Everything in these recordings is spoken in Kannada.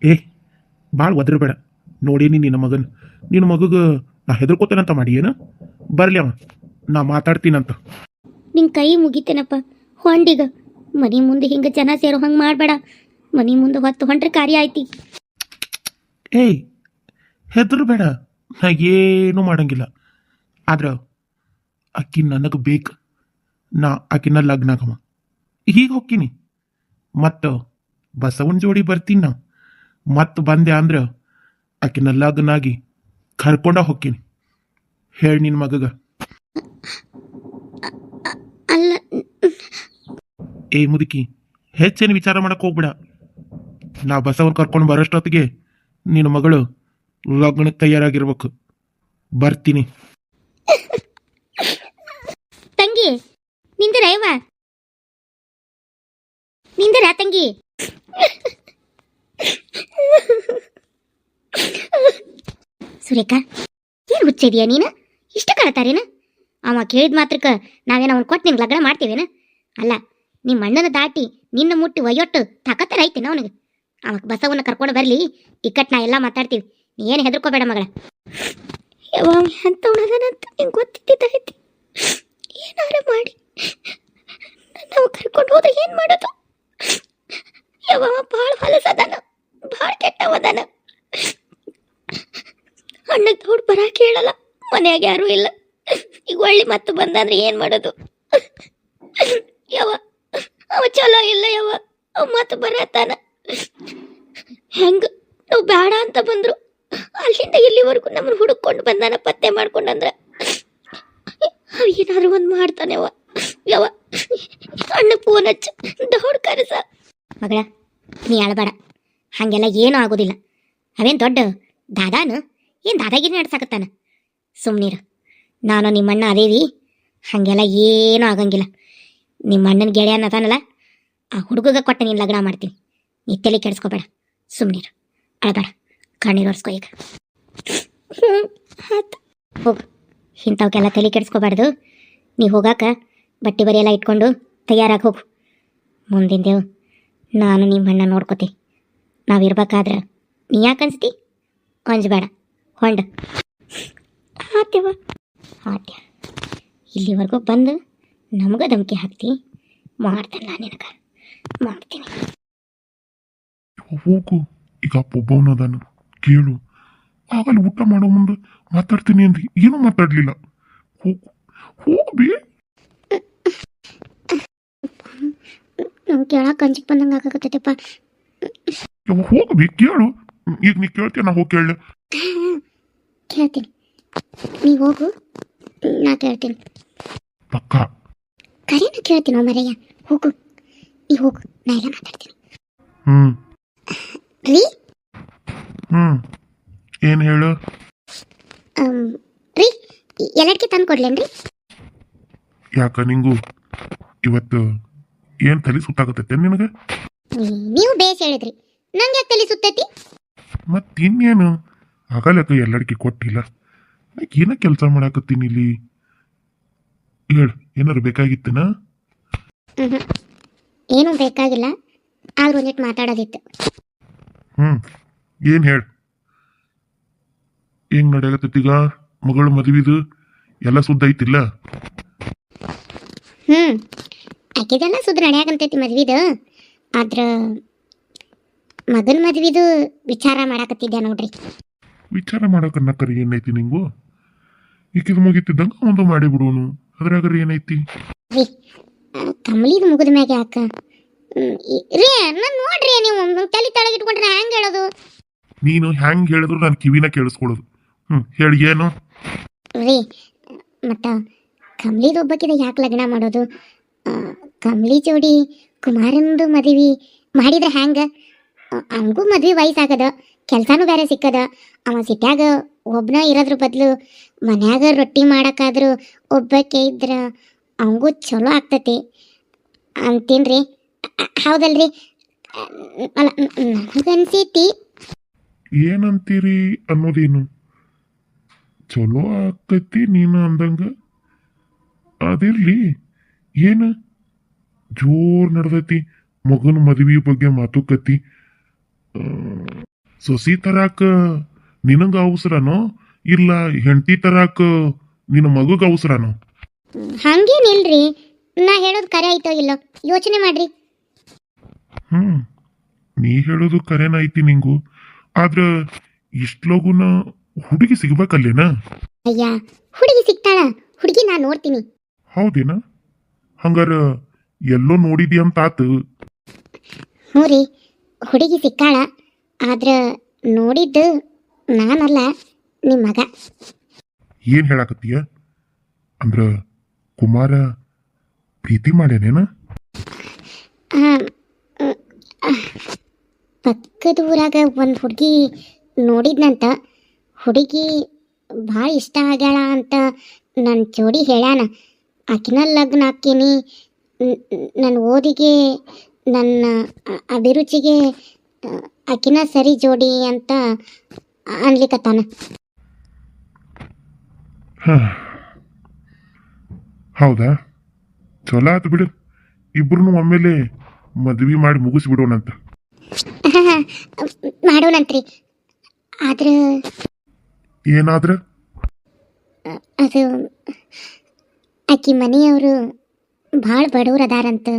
ಏ ಭಾಳ ಒದರಬೇಡ. ನೋಡೇನಿ ನಿನ್ನ ಮಗನ. ನಿನ್ನ ಮಗಗ ನಾ ಹೆದರ್ಕೋತೇನಂತ ಮಾಡಿ ಏನು? ಬರ್ಲಿ ಅವ, ನಾ ಮಾತಾಡ್ತೀನಂತ. ನಿನ್ ಕೈ ಮುಗಿತೇನಪ್ಪ, ಹೊಂಡೀಗ. ಮನಿ ಮುಂದೆ ಹಿಂಗೆ ಜನ ಸೇರೋ ಹಂಗೆ ಮಾಡಬೇಡ. ಮನಿ ಮುಂದೆ ಹೊತ್ತು ಹೊಂಟ್ರೆ ಕಾರ್ಯ ಆಯ್ತಿ. ಏಯ್ ಹೆದರ್ಬೇಡ, ನಾ ಏನೂ ಮಾಡಂಗಿಲ್ಲ. ಆದ್ರೆ ಅಕ್ಕಿ ನನಗೆ ಬೇಕು. ನಾ ಆಕಿನ ಲಗ್ನ ಆಗಮ್ಮ ಈಗ ಹೋಗ್ತೀನಿ. ಮತ್ತು ಬಸವನ ಜೋಡಿ ಬರ್ತೀನಿ ನಾ. ಮತ್ತು ಬಂದೆ ಅಂದ್ರೆ ಆಕಿನ ಲಗ್ನಾಗಿ ಕರ್ಕೊಂಡ ಹೋಗ್ತೀನಿ. ಹೇಳಿ ನಿನ್ನ ಮಗಗ. ಅಲ್ಲ, ಏ ಮುದುಕಿ, ಹೆಚ್ಚೇನು ವಿಚಾರ ಮಾಡಕ್ಕೆ ಹೋಗ್ಬೇಡ. ನಾ ಬಸವನ್ ಕರ್ಕೊಂಡು ಬರೋಷ್ಟೊತ್ತಿಗೆ ನಿನ್ನ ಮಗಳು ಲಗ್ನಕ್ಕೆ ತಯಾರಾಗಿರ್ಬೇಕು. ಬರ್ತೀನಿ. ತಂಗಿ ನಿಂದಿರ ಯವ್ವ, ನಿಂದಿರ ತಂಗಿ. ಸುರೇಖಾ, ಏನು ಹುಚ್ಚಿದೀಯ ನೀನು? ಇಷ್ಟ ಕಳತಾರೇನ? ಅವ ಕೇಳಿದ ಮಾತ್ರಕ್ಕೆ ನಾವೇನು ಅವನು ಕೊಟ್ಟು ನಿನ್ಗೆ ಲಗ್ನ ಮಾಡ್ತೀವೇನ? ಅಲ್ಲ, ನಿಮ್ಮ ಅಣ್ಣನ ದಾಟಿ ನಿನ್ನ ಮುಟ್ಟಿ ಒಯ್ಯೊಟ್ಟು ತಾಕತ್ತರ ಐತೇನ ಅವನಿಗೆ? ಅವಾಗ ಬಸವನ್ನ ಕರ್ಕೊಂಡು ಬರಲಿ, ಇಕ್ಕಟ್ಟು ನಾ ಎಲ್ಲ ಮಾತಾಡ್ತೀವಿ. ನೀ ಏನು ಹೆದರ್ಕೋಬೇಡ ಮಗಳ. ಯಾವಾಗ ಎಂತವನದನಂತ ನಿಂಗೆ ಗೊತ್ತಿದ್ದೈತಿ. ಏನಾರ ಮಾಡಿ ನಾವು ಕರ್ಕೊಂಡು ಹೋದ್ರೆ ಏನು ಮಾಡೋದು? ಯಾವ ಭಾಳ ಹೊಲಸದಾನ, ಭಾಳ ಕೆಟ್ಟವದಾನ. ಅಣ್ಣಗೆ ದೊಡ್ಡ ಬರ ಕೇಳಲ್ಲ, ಮನ್ಯಾಗ ಯಾರೂ ಇಲ್ಲ. ಈಗ ಒಳ್ಳೆ ಮತ್ತು ಬಂದಂದ್ರೆ ಏನು ಮಾಡೋದು? ಯಾವ ಅವ ಚಲೋ ಇಲ್ಲ, ಯಾವ ಅವ ಮತ್ತು ಬರತಾನ. ಹೆಂಗ ನಾವು ಬೇಡ ಅಂತ ಬಂದ್ರು ಅಲ್ಲಿಂದ ಇಲ್ಲಿವರೆಗೂ ನಮ್ಮನ್ನು ಹುಡುಕೊಂಡು ಬಂದಾನ, ಪತ್ತೆ ಮಾಡ್ಕೊಂಡಂದ್ರ ಅವ ಏನಾದ್ರು ಒಂದು ಮಾಡ್ತಾನೆ. ಯಾವ ಅಣ್ಣ ಫೋನ್ ಹಚ್ಚ ದೌಡ್ ಕರೆಸ. ಮಗಳ, ನೀ ಅಳಬೇಡ, ಹಾಗೆಲ್ಲ ಏನೂ ಆಗೋದಿಲ್ಲ. ಅವೇನು ದೊಡ್ಡ ದಾದಾನ, ಏನು ದಾದಾಗಿರಿ ನಡ್ಸಾಕತ್ತಾನ? ಸುಮ್ಮನಿರು, ನಾನು ನಿಮ್ಮಣ್ಣ ಅದೇವಿ, ಹಾಗೆಲ್ಲ ಏನೂ ಆಗಂಗಿಲ್ಲ. ನಿಮ್ಮ ಅಣ್ಣನ ಗೆಳೆಯನ ಅದಾನಲ್ಲ, ಆ ಹುಡುಗಗೆ ಕೊಟ್ಟ ನೀನು ಲಗ್ನ ಮಾಡ್ತೀನಿ. ನೀ ತಲೆ ಕೆಡಿಸ್ಕೋಬೇಡ, ಸುಮ್ಮನಿರು, ಅಳಬೇಡ, ಕಣ್ಣೀರು ಒರೆಸ್ಕೊ ಈಗ. ಆಯ್ತು, ಹೋಗು. ಇಂಥವಕ್ಕೆಲ್ಲ ತಲೆ ಕೆಡಿಸ್ಕೋಬಾರ್ದು. ನೀ ಹೋಗಾಕ ಬಟ್ಟೆ ಬರಿ ಎಲ್ಲ ಇಟ್ಕೊಂಡು ತಯಾರಾಗಿ ಹೋಗು. ಮುಂದಿಂದೇವು ನಾನು ನಿಮ್ಮ ಅಣ್ಣ ನೋಡ್ಕೋತಿ. ನಾವಿರ್ಬೇಕಾದ್ರೆ ನೀ ಯಾಕೆ ಅನ್ಸ್ತಿ? ಅಂಜಬೇಡ, ಹೊಂಡ. ಆತ್ಯವ ಆಟ್ಯ, ಇಲ್ಲಿವರೆಗೂ ಬಂದು ನಮಗ ಧಮಕಿ ಹಾಕ್ತಿ. ಮಾಡ್ತೇನೆ ನಾನು ನಿನಗೆ, ಮಾಡ್ತೀನಿ. ಹೋಗು, ಈಗ ಒಬ್ಬವನದಾನು ಕೇಳು. ಆಗಲ್ಲ, ಊಟ ಮಾಡೋ ಮುಂದೆ ಮಾತಾಡ್ತೀನಿ ಅಂದ್ರಿ, ಏನೂ ಮಾತಾಡ್ಲಿಲ್ಲ. ಹೋಗು, ಹೋಗ್ಬಿ. ನಾವು ಕೇಳಕ್ಕೆ ಅಂಜಿಕೆ ಬಂದಂಗೆ ಆಗಾಕತ್ತೈತಪ್ಪ. ಹೋಗ್ಬಿ, ಕೇಳು. ಈಗ ನೀ ಕೇಳ್ತೀಯ, ನಾ ಹೋಗಿ ಕೇಳ. ಕೇಳ್ತೀನಿ, ನೀ ಹೋಗು, ನಾ ಕೇಳ್ತೀನಿ. ಪಕ್ಕ ಕರೆನ ಕೇಳ್ತೀನಿ ಮರಯ್ಯ. ಹೋಗು, ನೀ ಹೋಗು, ನಾ ಎಲ್ಲ ಮಾತಾಡ್ತೀನಿ. ರೀ ಏನು ಹೇಳು? ರೀ, ಎಲ್ಲಡ್ಕೆ ತಂದು ಕೊಡ್ಲೇನ್ರಿ? ಯಾಕ ನಿಂಗು ಇವತ್ತು ಏನು ತಲೆ ಸುತ್ತಾಗತ್ತೈತೆ ನಿನಗೆ? ನೀವು ಬೇಸ್ ಹೇಳಿದ್ರಿ, ನಂಗೆ ಯಾಕೆ ತಲೆ ಸುತ್ತೈತಿ? ಮತ್ತಿನ್ನೇನು ಆಗಲಕ್ಕ ಎಲ್ಲಡಿಕೆ ಕೊಟ್ಟಿಲ್ಲ. ಏನ ಕೆಲಸ ಮಾಡಾಕತ್ತೀನಿ ಇಲ್ಲಿ? ಹೇಳು, ಏನಾರು ಬೇಕಾಗಿತ್ತೇನ? ಏನೂ ಬೇಕಾಗಿಲ್ಲ, ಆದ್ರೂ ಒಂದಿಟ್ಟು ಮಾತಾಡೋದಿತ್ತು. ಏನು ಹೇಳು? ಹೆಂಗ್ ನಡೆಯಕತ್ತೈತೀಗ ಮಗಳು ಮದುವೆದು ಎಲ್ಲ ಸುದ್ದ ಐತಿಲ್ಲ? ಆಕಿದೆಲ್ಲ ಸುದ್ದ ನಡೆಯಾಕಂತೈತಿ ಮದ್ವಿದು. ಆದ್ರ ಮಗನ ಮದ್ವಿದು ವಿಚಾರ ಮಾಡಾಕತ್ತಿದ್ದೆ ನೋಡ್ರಿ. ವಿಚಾರ ಮಾಡಕನ್ನಕರಿ ಏನೈತಿ ನಿಂಗು? ಈಕಿದು ಮುಗಿತಿದ್ದಂಗ ಒಂದು ಮಾಡಿ ಬಿಡುವನು, ಅದ್ರಾಗರಿ ಏನೈತಿ? ರೀ, ಕಮಲಿದು ಮುಗಿದ ಮ್ಯಾಗ ಯಾಕ ರೀ? ನಾನು ನೋಡ್ರಿ, ನೀವು ತಲೆ ತಳಗಿಟ್ಕೊಂಡ್ರೆ ಹ್ಯಾಂಗ ಹೇಳೋದು? ನೀನು ಹ್ಯಾಂಗ್ ಹೇಳಿದ್ರು ನಾನು ಕಿವಿನ ಕೇಳಿಸ್ಕೊಳ್ಳೋದು. ಹೇಳಿ ಏನು? ರೀ, ಮತ್ತ ಕಮಲಿದು ಒಬ್ಬಕ್ಕಿದ ಯಾಕೆ ಲಗ್ನ ಮಾಡೋದು? ಕಮಲಿ ಜೋಡಿ ಕುಮಾರನದು ಮದುವೆ ಮಾಡಿದ್ರೆ ಹ್ಯಾಂಗ? ಅವನಿಗೂ ಮದ್ವೆ ವಯಸ್ಸಾಗದ, ಕೆಲಸನೂ ಬೇರೆ ಸಿಕ್ಕದ. ಅವ ಸಿಟ್ಯಾಗ ಒಬ್ಬನ ಇರೋದ್ರ ಬದಲು ಮನ್ಯಾಗ ರೊಟ್ಟಿ ಮಾಡಕ್ಕಾದ್ರೂ ಒಬ್ಬಕ್ಕೆ ಇದ್ರ ಅವಂಗೂ ಚಲೋ ಆಗ್ತತಿ ಅಂತೀನ್ರಿ. ಹೌದಲ್ರಿ? ಅಲ್ಲ, ನನಗನ್ಸೈತಿ. ಏನಂತೀರಿ ಅನ್ನೋದೇನು? ಚಲೋ ಆಕೈತಿ ನೀನು ಅಂದಂಗ. ಅದಿರ್ಲಿ, ಏನು ಜೋರ್ ನಡ್ದೈತಿ ಮಗನ ಮದುವೆ ಬಗ್ಗೆ ಮಾತುಕತಿ. ಸೊಸಿ ತರಾಕ ನಿನಗ ಅವಸರನೋ ಇಲ್ಲ ಹೆಂಡತಿ ತರಾಕ ನಿನ್ನ ಮಗಗ ಅವಸರನೋ? ಹಂಗೇನಿಲ್ರಿ, ನಾ ಹೇಳೋದು ಕರೆ ಆಯ್ತೋ ಇಲ್ಲೋ ಯೋಚನೆ ಮಾಡ್ರಿ. ನೀ ಹೇಳೋದು ಕರೆನ ಐತಿ ನಿಂಗು. ಆದ್ರ ಇಷ್ಟ್ ಲಗುನ ಹುಡುಗಿ ಸಿಗ್ಬೇಕಲ್ಲೇನ? ಅಯ್ಯ, ಹುಡುಗಿ ಸಿಗ್ತಾಳ, ಹುಡುಗಿ ನಾ ನೋಡ್ತೀನಿ. ಹೌದೇನ? ಹಂಗಾರ ಎಲ್ಲೋ ನೋಡಿದಿ ಅಂತ ಆತು. ಹ್ಞೂ ರೀ, ಹುಡುಗಿ ಸಿಕ್ಕಾಳ. ಆದ್ರ ನೋಡಿದ್ದು ನಾನಲ್ಲ, ನಿಮ್ಮ ಮಗ. ಏನ್ ಹೇಳಾಕತ್ತೀಯ? ಅಂದ್ರ ಕುಮಾರ ಪ್ರೀತಿ ಮಾಡ್ಯಾನೇನ? ಪಕ್ಕದ ಊರಾಗ ಒಂದು ಹುಡುಗಿ ನೋಡಿದ್ನಂತ. ಹುಡುಗಿ ಭಾಳ ಇಷ್ಟ ಆಗ್ಯಾಳ ಅಂತ ನನ್ನ ಜೋಡಿ ಹೇಳ್ಯಾನ. ಆಕಿನ ಲಗ್ನ ಹಾಕೀನಿ, ನನ್ನ ಓದಿಗೆ ನನ್ನ ಅಭಿರುಚಿಗೆ ಆಕಿನ ಸರಿ ಜೋಡಿ ಅಂತ ಅನ್ಲಿಕತ್ತಾನ. ಹೌದಾ? ಚಲೋ ಆತು ಬಿಡು. ಇಬ್ರು ಒಮ್ಮೆಲೆ ಮದ್ವಿ ಮಾಡಿ ಮುಗಿಸ್ಬಿಡೋಣಂತ. ಮಾಡೋಣಂತ್ರಿ. ಆದ್ರೆ ಏನಾದ್ರ? ಅದು ಆಕಿ ಮನೆಯವರು ಭಾಳ ಬಡವ್ರು ಅದಾರಂತ.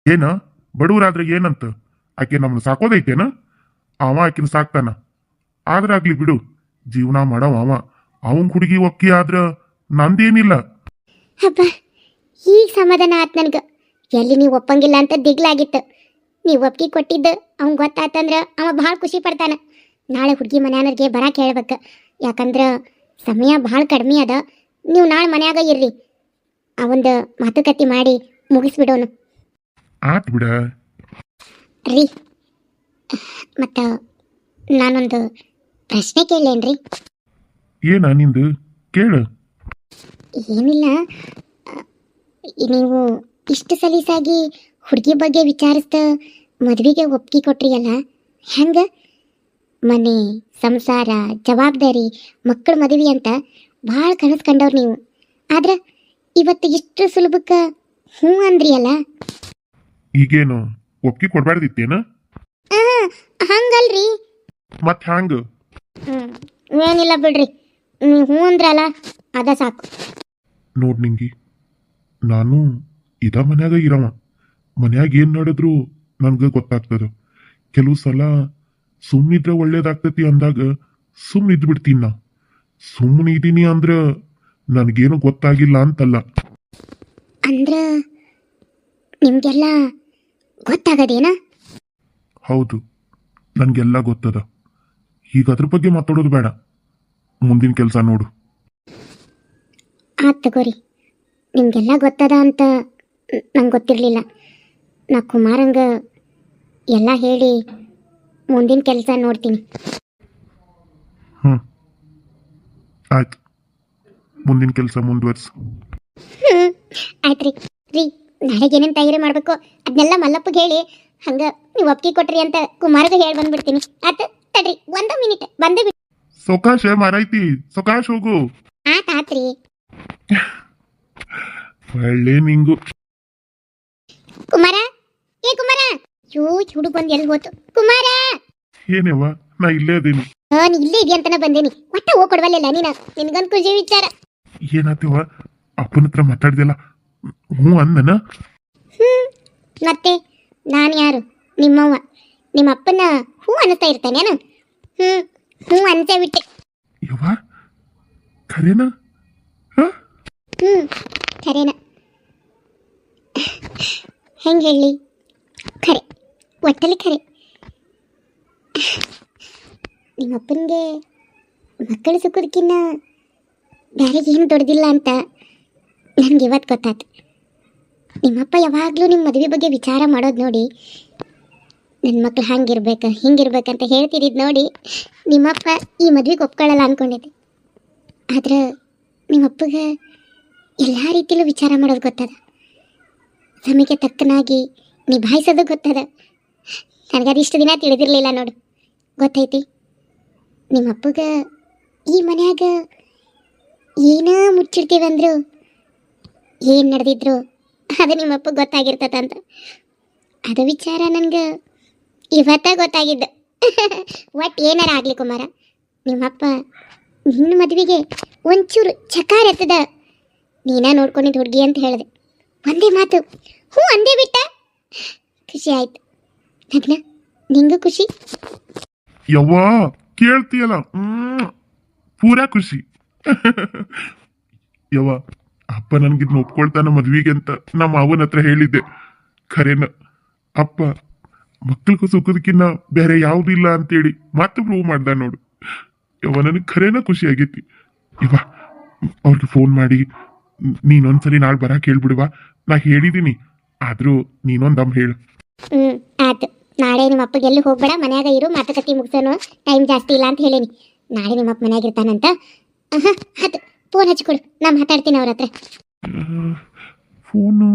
ಏನ ಬಡವರಾದ್ರೆ ಏನಂತ? ಆಕೆ ನಮ್ನ ಸಾಕೋದೈತೇನ? ಅವ ಆಕಿನ ಸಾಕ್ತಾನ. ಆದ್ರಾಗ್ಲಿ ಬಿಡು, ಜೀವನ ಮಾಡವ ಅವ. ಅವನ್ ಹುಡುಗಿ ಒಕ್ಕಿ ಆದ್ರ ನಂದೇನಿಲ್ಲ. ಹಬ್ಬ, ಈಗ ಸಮಾಧಾನ ಆತ್ ನನ್ಗ. ಎಲ್ಲಿ ನೀವು ಒಪ್ಪಂಗಿಲ್ಲ ಅಂತ ದಿಗ್ಲಾಗಿತ್ತು. ನೀವು ಒಪ್ಪಿಗೆ ಕೊಟ್ಟಿದ್ದು ಅವ್ನ್ ಗೊತ್ತಾತಂದ್ರ ಅವ ಭಾಳ ಖುಷಿ ಪಡ್ತಾನ. ನಾಳೆ ಹುಡುಗಿ ಮನ್ಯಾನವ್ರಿಗೆ ಬರಾಕ್ ಹೇಳ್ಬೇಕು. ಯಾಕಂದ್ರ ಸಮಯ ಭಾಳ ಕಡಿಮೆ ಅದ. ನೀವು ನಾಳೆ ಮನ್ಯಾಗ ಇರ್ರಿ, ಅವಂದು ಮಾತುಕತೆ ಮಾಡಿ ಮುಗಿಸ್ಬಿಡೋನು. ಆತ್ ಬಿಡ ರೀ, ಮತ್ತ ನಾನೊಂದು ಪ್ರಶ್ನೆ ಕೇಳೇನ್ರಿ? ಏನ ನಿಂದು? ಕೇಳು. ಏನಿಲ್ಲ, ನೀವು ಇಷ್ಟು ಸಲೀಸಾಗಿ ಹುಡುಗಿ ಬಗ್ಗೆ ವಿಚಾರಿಸ್ದ ಮದುವೆಗೆ ಒಪ್ಪಿಗೆ ಕೊಟ್ರಿಯಲ್ಲ, ಹೆಂಗ? ಮನೆ, ಸಂಸಾರ, ಜವಾಬ್ದಾರಿ, ಮಕ್ಕಳ ಮದುವೆ ಅಂತ ಭಾಳ ಕನಸು ಕಂಡವ್ರು ನೀವು. ಆದ್ರೆ ಇವತ್ತು ಇಷ್ಟು ಸುಲಭಕ್ಕೆ ಹ್ಞೂ ಅಂದ್ರಿಯಲ್ಲ. ಈಗೇನು ಒಪ್ಪಿಗೆ ಕೊಡ್ಬಾರ್ದಿತ್ತೇನ? ಹಂಗಲ್ರಿ. ಮತ್ ಹ್ಯಾಂಗ? ಏನಿಲ್ಲ ಬಿಡ್ರಿ, ನೀವು ಹ್ಞೂ ಅಂದ್ರಲ್ಲ ಅದ ಸಾಕು. ನೋಡ್ ನಿಂಗಿ, ನಾನು ಇದ ಮನ್ಯಾಗ ಇರವ. ಮನ್ಯಾಗ ಏನ್ ನಡೆದ್ರು ನನ್ಗ ಗೊತ್ತಾಗ್ತದ. ಕೆಲವು ಸಲ ಸುಮ್ಮನಿದ್ರ ಒಳ್ಳೇದಾಗ್ತತಿ ಅಂದಾಗ ಸುಮ್ಮನಿದ್ ಬಿಡ್ತೀನಿ. ನಾ ಸುಮ್ಮನೆ ಇದೀನಿ ಅಂದ್ರ ನನ್ಗೇನು ಗೊತ್ತಾಗಿಲ್ಲ ಅಂತಲ್ಲ. ಅಂದ್ರ ನಿಮ್ಗೆಲ್ಲ ಗೊತ್ತಾಗದೇನ? ಹೌದು, ನನ್ಗೆಲ್ಲ ಗೊತ್ತದ. ಈಗ ಅದ್ರ ಬಗ್ಗೆ ಮಾತಾಡೋದು ಬೇಡ, ಮುಂದಿನ ಕೆಲಸ ನೋಡು. ಆತ್ ತಗೋರಿ, ನಿಮ್ಗೆಲ್ಲ ಗೊತ್ತದ ಅಂತ ನಂಗೆ ಗೊತ್ತಿರಲಿಲ್ಲ. ನಾ ಕುಮಾರಂಗ ಎಲ್ಲ ಹೇಳಿ ಮುಂದಿನ ಕೆಲಸ ನೋಡ್ತೀನಿ. ಆಯ್ತು, ಮುಂದಿನ ಕೆಲಸ ಮುಂದುವರ್ಸು. ಆಯ್ತು ರೀ. ನಾಳೆಗೆ ಏನೇನು ತಯಾರಿ ಮಾಡಬೇಕು ಅದನ್ನೆಲ್ಲ ಮಲ್ಲಪ್ಪಗೆ ಹೇಳಿ, ಹಂಗ ನೀವು ಒಪ್ಪಿಗೆ ಕೊಟ್ರಿ ಅಂತ ಕುಮಾರ್ಗೆ ಹೇಳಿ ಬಂದ್ಬಿಡ್ತೀನಿ. ಆಯ್ತು ತಡ್ರಿ, 1 ಮಿನಿಟ್ ಬಂದೇ ಬಿಡಿ. ಸೊಕಾಶ ಮಾರಾಯ್ತಿ, ಸೊಕಾಶ್ ಹೋಗು. ಆತ್ರಿ. ಒಳ್ಳೆ ನಿಂಗು. ಕುಮಾರ, ಏ ಕುಮಾರ, ಹುಡುಗ ಬಂದು ಎಲ್ಲಿ ಹೋತು? ಕುಮಾರ, ಏನೇವ, ನಾ ಇಲ್ಲೇ ಅದೀನಿ. ನೀ ಇಲ್ಲೇ ಇದೆಯಂತನ ಬಂದೇನಿ. ಒಟ್ಟ ಹೋಗಿ ಕೊಡ್ವಲ್ಲ ನೀನ, ನಿನ್ಗೊಂದು ಖುಷಿ ವಿಚಾರ. ಏನಾತಿವ? ಅಪ್ಪನ ಹತ್ರ ಮಾತಾಡ್ದಿಲ್ಲ? ಹ್ಞೂ ಅಂದನ? ಮತ್ತೆ ನಾನು ಯಾರು? ನಿಮ್ಮವ್ವ. ನಿಮ್ಮ ಅಪ್ಪನ ಹ್ಞೂ ಅನಿಸ್ತಾ ಇರ್ತಾನೇನು? ಹ್ಞೂ ಅನ್ಸೇ ಬಿಟ್ಟೆ. ಯವ್ವ, ಖರೇನಾ? ಖರೇನ? ಹೆಂಗೆ ಹೇಳಿ? ಖರೆ, ಒಟ್ಟಲ್ಲಿ ಖರೆ. ನಿಮ್ಮಪ್ಪನಿಗೆ ಮಕ್ಕಳು ಸಿಕ್ಕೋದಕ್ಕಿನ್ನ ಬೇರೆ ಏನು ದೊಡ್ಡದಿಲ್ಲ ಅಂತ ನನಗೆ ಇವತ್ತು ಗೊತ್ತಾಯ್ತು. ನಿಮ್ಮಪ್ಪ ಯಾವಾಗಲೂ ನಿಮ್ಮ ಮದುವೆ ಬಗ್ಗೆ ವಿಚಾರ ಮಾಡೋದು ನೋಡಿ, ನನ್ನ ಮಕ್ಳು ಹಂಗಿರ್ಬೇಕು ಹಿಂಗಿರ್ಬೇಕಂತ ಹೇಳ್ತಿದ್ದು ನೋಡಿ ನಿಮ್ಮಪ್ಪ ಈ ಮದುವೆಗೆ ಒಪ್ಕೊಳ್ಳಲ್ಲ ಅಂದ್ಕೊಂಡಿದ್ದೆ. ಆದ್ರೆ ನಿಮ್ಮಪ್ಪಗೆ ಎಲ್ಲ ರೀತಿಯಲ್ಲೂ ವಿಚಾರ ಮಾಡೋದು ಗೊತ್ತದ, ಸಮಯಕ್ಕೆ ತಕ್ಕನಾಗಿ ನಿಭಾಯಿಸೋದು ಗೊತ್ತದ. ನನಗದು ಇಷ್ಟು ದಿನ ತಿಳಿದಿರಲಿಲ್ಲ ನೋಡು, ಗೊತ್ತೈತಿ. ನಿಮ್ಮಪ್ಪಗೆ ಈ ಮನ್ಯಾಗ ಏನ ಮುಚ್ಚಿಡ್ತೀವಿ ಅಂದ್ರು, ಏನು ನಡೆದಿದ್ರು ಅದು ನಿಮ್ಮಪ್ಪ ಗೊತ್ತಾಗಿರ್ತದಂತ. ಅದು ವಿಚಾರ ನನಗೆ ಇವತ್ತ ಗೊತ್ತಾಗಿದ್ದು. ಒಟ್ಟು ಏನಾರ ಆಗ್ಲಿ ಕುಮಾರ, ನಿಮ್ಮಪ್ಪ ನಿನ್ನ ಮದುವೆಗೆ ಒಂಚೂರು ಚಕಾರ ಎತ್ತದ ನೀನ ನೋಡ್ಕೊಂಡಿದ್ದು ಹುಡುಗಿ ಅಂತ ಹೇಳಿದೆ. ಒಂದೇ ಮಾತು ಹ್ಞೂ ಅಂದೇ ಬಿಟ್ಟ. ಖುಷಿ ಆಯ್ತು ನಗ್ನ, ನಿಂಗೂ ಖುಷಿ? ಯವ್ವ ಕೇಳ್ತೀಯಲ್ಲ ಪೂರಾ ಖುಷಿ. ಯವ್ವ ಅಪ್ಪ ನನ್ಗಿದ್ನ ಒಪ್ಕೊಳ್ತಾನ ಮದ್ವಿಗೆ ಅಂತ ನಮ್ಮ ಅವನ ಹತ್ರ ಹೇಳಿದ್ದೆ. ಖರೇನ ಅಪ್ಪ ಮಕ್ಕಳಿಗೂ ಸುಖದಕ್ಕಿನ್ನ ಬೇರೆ ಯಾವ್ದು ಇಲ್ಲ ಅಂತೇಳಿ ಮತ್ತೆ ಪ್ರೂವ್ ಮಾಡ್ದ ನೋಡು. ಯವ್ವ ನನಗೆ ಖರೇನ ಖುಷಿ ಆಗೈತಿ. ಯವ್ವ ಅವ್ರಿಗೆ ಫೋನ್ ಮಾಡಿ ನೀನೊಂದ್ಸಲಿ ನಾಳೆ ಬರಾಕ್ ಹೇಳ್ಬಿಡುವ. ನಾ ಹೇಳಿದೀನಿ, ಆದ್ರೂ ನೀನೊಂದಮ್ ಹೇಳು. ಆಯ್ತು. ನಾಳೆ ನಿಮ್ಮ ಅಪ್ಪಗೆ ಎಲ್ಲಿ ಹೋಗ್ಬೇಡ, ಮನ್ಯಾಗ ಇರು, ಮಾತುಕತೆ ಮುಗಿಸೋನು, ಟೈಮ್ ಜಾಸ್ತಿ ಇಲ್ಲ ಅಂತ ಹೇಳೀನಿ. ನಾಳೆ ನಿಮ್ಮ ಅಪ್ಪ ಮನ್ಯಾಗ ಇರ್ತಾನಂತ. ಆಯ್ತು, ಫೋನ್ ಹಚ್ಕೊಡು, ನಾ ಮಾತಾಡ್ತೀನಿ ಅವ್ರ ಹತ್ರ. ಫೋನು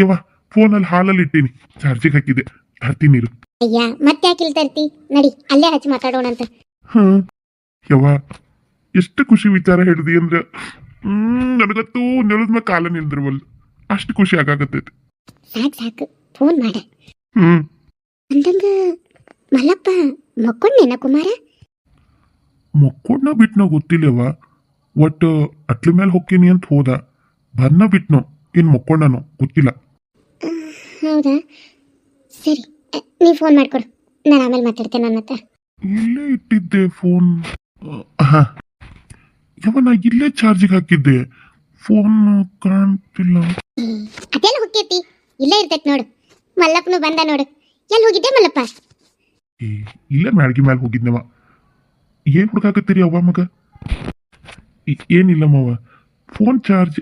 ಯವ್ವ ಫೋನಲ್ಲಿ ಹಾಲಲ್ಲಿ ಇಟ್ಟೀನಿ, ಚಾರ್ಜಿಗೆ ಹಾಕಿದ್ದೆ, ತರ್ತೀನಿ ಇರು. ಅಯ್ಯ ಮತ್ತೆ ಯಾಕೆ ಇಲ್ಲಿ ತರ್ತಿ, ನಡಿ ಅಲ್ಲೇ ಹಚ್ಚಿ ಮಾತಾಡೋಣಂತ. ಯವ್ವ ಎಷ್ಟು ಖುಷಿ ವಿಚಾರ ಹೇಳಿದಿ ಅಂದ್ರ ನನಗತ್ತೂ ನೆಲದ ಮ್ಯಾಗ ಕಾಲ ನಿಲ್ದಿರ್ವಲ್, ಅಷ್ಟು ಖುಷಿ ಆಗಾಕತ್ತೈತಿ. ಸಾಕು ಸಾಕು, ಫೋನ್ ಮಾಡ. ಅಂದಂಗ ಮಲ್ಲಪ್ಪ ಮಕ್ಕೊಂಡೇನ ಕುಮಾರ? ಮಕ್ಕೊಂಡ ಬಿಟ್ನೋ ಗೊತ್ತಿಲ್ಲವ. ಒಟ್ಟು ಅಟ್ಲ ಮೇಲೆ ಹೊಕ್ಕೀನಿ ಅಂತ ಹೋದ, ಬಂದ ಬಿಟ್ನೋ, ಇನ್ ಮಕ್ಕೊಂಡನೋ ಗೊತ್ತಿಲ್ಲ. ಹೌದಾ, ಸರಿ, ನೀವು ಫೋನ್ ಮಾಡ್ಕೊಡು, ನಾನು ಆಮೇಲೆ ಮಾತಾಡ್ತೇನೆ ನನ್ನ ಹತ್ರ. ಇಲ್ಲೇ ಇಟ್ಟಿದ್ದೆ ಫೋನ್. ಯವ್ವ ನಾ ಇಲ್ಲೇ ಚಾರ್ಜಿಗೆ ಹಾಕಿದ್ದೆ, ಫೋನ್ ಕಾಣ್ತಿಲ್ಲ. ಅದೆಲ್ಲ ಹೋಗ್ತೈತಿ, ಇಲ್ಲೇ ಇರ್ತೈತಿ ನೋಡು. ಮಲ್ಲಪ್ಪನು ಬಂದ ನೋಡು. ಎಲ್ಲಿ ಹೋಗಿದ್ದೆ ಮಲ್ಲಪ್ಪ? ಇಲ್ಲೇ ಮ್ಯಾಳ್ಗಿ ಮ್ಯಾಲ ಹೋಗಿದ್ನವ. ಏನ್ ಹುಡ್ಕಾಕತ್ತೀರಿ ಅವ್ವ ಮಗ? ಏನಿಲ್ಲಮ್ಮವ, ಫೋನ್ ಚಾರ್ಜ್,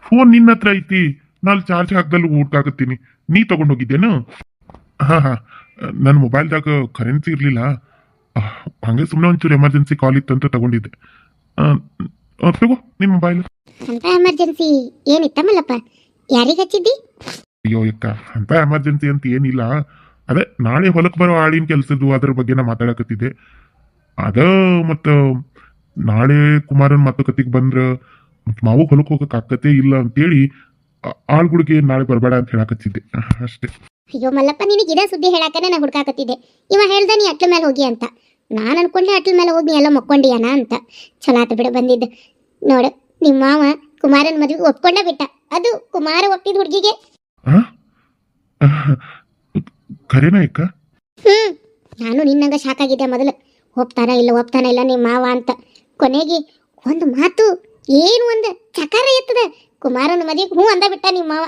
ಫೋನ್ ನಿನ್ನ ಹತ್ರ ಐತಿ, ನಾನು ಚಾರ್ಜ್ ಹಾಕ್ದಲ್ಲಿ ಹುಡ್ಕಾಕತ್ತೀನಿ. ನೀ ತಗೊಂಡ್ ಹೋಗಿದ್ದೇನು? ಹಾ ನನ್ನ ಮೊಬೈಲ್ದಾಗ ಕರೆನ್ಸಿ ಇರ್ಲಿಲ್ಲ, ಹಂಗೆ ಸುಮ್ಮನೆ ಒಂಚೂರು ಎಮರ್ಜೆನ್ಸಿ ಕಾಲ್ ಇತ್ತಂತ ತಗೊಂಡಿದ್ದೆ. ತಗೋ ನಿನ್ ಮೊಬೈಲ್. ಅಂತ ಎಮರ್ಜೆನ್ಸಿ ಏನಿತ್ತ ಮಲ್ಲಪ್ಪ? ಯಾರಿಗೆ ಹಚ್ಚಿದ್ದಿ? ಅಯ್ಯೋ ಯಕ್ಕ, ಅಂತ ಎಮರ್ಜೆನ್ಸಿ ಅಂತ ಏನಿಲ್ಲ, ಅದೇ ನಾಳೆ ಹೊಲಕ್ಕೆ ಬರೋ ಆಳಿನ ಕೆಲ್ಸದ್ದು ಅದ್ರ ಬಗ್ಗೆ ನಾ ಮಾತಾಡಕತ್ತಿದ್ದೆ. ಅದ ಮತ್ತ ನಾಳೆ ಕುಮಾರನ್ ಮಾತುಕತೆಗೆ ಬಂದ್ರ ಮಾವು ಹೊಲಕ್ಕೆ ಹೋಗಕ್ ಆಕತೆ ಇಲ್ಲ ಅಂತೇಳಿ ಆಳ್ಗಳಿಗೆ ನಾಳೆ ಬರಬೇಡ ಅಂತ ಹೇಳಕತ್ತಿದ್ದೆ ಅಷ್ಟೇ. ಅಯ್ಯೋ ಮಲ್ಲಪ್ಪ, ನಿನಗೆ ಇದೇ ಸುದ್ದಿ ಹೇಳಾಕನೆ ನಾ ಹುಡ್ಕಾಕತ್ತಿದ್ದೆ. ಇವ ಹೇಳ್ದ ನೀ ಅಟ್ಲ ಮೇಲೆ ಹೋಗಿ ಅಂತ. ನಾನು ಅನ್ಕೊಂಡೆ ಅಟ್ಲ ಮೇಲೆ ಹೋಗಿ ನೀ ಎಲ್ಲ ಮಕ್ಕೊಂಡಿಯಾನ ಅಂತ. ಚಲೋ ಆತ ಬಿಡು ಬಂದಿದ್ದು. ನೋಡು, ನಿಮ್ಮ ಮಾವ ಕುಮಾರನ್ ಮದುವೆ ಒಪ್ಕೊಂಡ ಬಿಟ್ಟ. ಅದು ಕುಮಾರ ಒಪ್ಪಿದ ಹುಡುಗಿಗೆ. ಖರೇನಾ ಅಕ್ಕ? ನಾನು ನಿನ್ನಂಗ ಶಾಕ್ ಆಗಿದ್ದೆ ಮೊದಲು. ಒಪ್ತಾನ ಇಲ್ಲ ನಿಮ್ಮ ಮಾವ ಅಂತ. ಕೊನೆಗೆ ಒಂದು ಮಾತು, ಏನು ಒಂದು ಚಕಾರ ಎತ್ತದ, ಕುಮಾರನ ಮದುವೆಗೆ ಹ್ಞೂ ಅಂದ ಬಿಟ್ಟ ನಿಮ್ಮ ಮಾವ.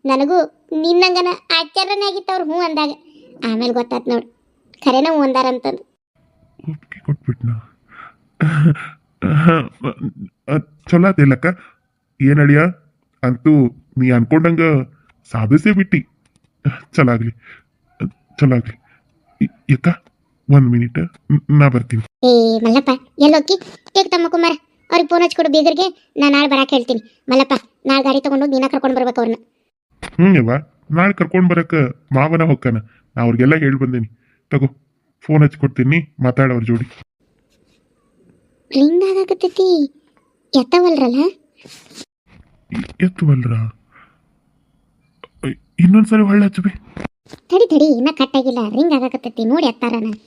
ನನಗೂ ನಿನ್ನಂಗನ ಆಶ್ಚರ್ಯನೇ ಆಗಿತ್ತು ಅವ್ರು ಹ್ಞೂ ಅಂದಾಗ. ಆಮೇಲೆ ಗೊತ್ತಾತ್ ನೋಡು, ಖರೇನ ಹ್ಞೂ ಅಂದಾರಂತಂದು. ಒಪ್ಪಿಗೆ ಕೊಟ್ಬಿಟ್ನ. ಚಲೋ ಆತಿಲ್ಲಕ್ಕ. ಏನಳಿಯ, ಅಂತೂ ನೀ ಅನ್ಕೊಂಡಂಗ ಸಾಧಿಸೇ ಬಿಟ್ಟಿ. ಚಲೋ ಆಗ್ಲಿ. ಯಕ್ಕ 1 ಮಿನಿಟ್, ನಾ ಬರ್ತೀನಿ. ಏ ಮಲ್ಲಪ್ಪ, ಎಲ್ಲೋಕ್ಕಿ? ಟೇಕ್ ತಮ್ಮ ಕುಮಾರ, ಅವ್ರಿಗೆ ಫೋನ್ ಹಚ್ಕೊಡು ಬೀಗರ್ಗೆ. ನಾನು ನಾಳೆ ಬರಾಕ್ ಹೇಳ್ತೀನಿ. ಮಲ್ಲಪ್ಪ, ನಾಳೆ ಗಾಡಿ ತಗೊಂಡೋಗಿ ನೀನ ಕರ್ಕೊಂಡು ಬರ್ಬೇಕು ಅವ್ರನ್ನ. ಯವ್ವ ನಾಳೆ ಕರ್ಕೊಂಡ್ ಬರಕ ಮಾವನ ಹೊಕ್ಕಾನ, ನಾ ಅವ್ರಿಗೆಲ್ಲ ಹೇಳಿ ಬಂದೇನಿ. ತಗೋ ಫೋನ್ ಹಚ್ಕೊಡ್ತೀನಿ, ಮಾತಾಡೋರ್ ಜೋಡಿ. ರಿಂಗ್ ಆಗಾಕತ್ತೈತಿ, ಎತ್ತವಲ್ರಲ್ಲ? ಎತ್ತುವಲ್ರ? ಇನ್ನೊಂದ್ಸರಿ ಹೊಳ್ಳೆ ಹಚ್ಚಬೇ. ತಡಿ ಇನ್ನ ಕಟ್ಟಾಗಿಲ್ಲ, ರಿಂಗ್ ಆಗಾಕತ್ತೈತಿ, ನೋಡಿ ಎತ್ತಾರ ನಾನು.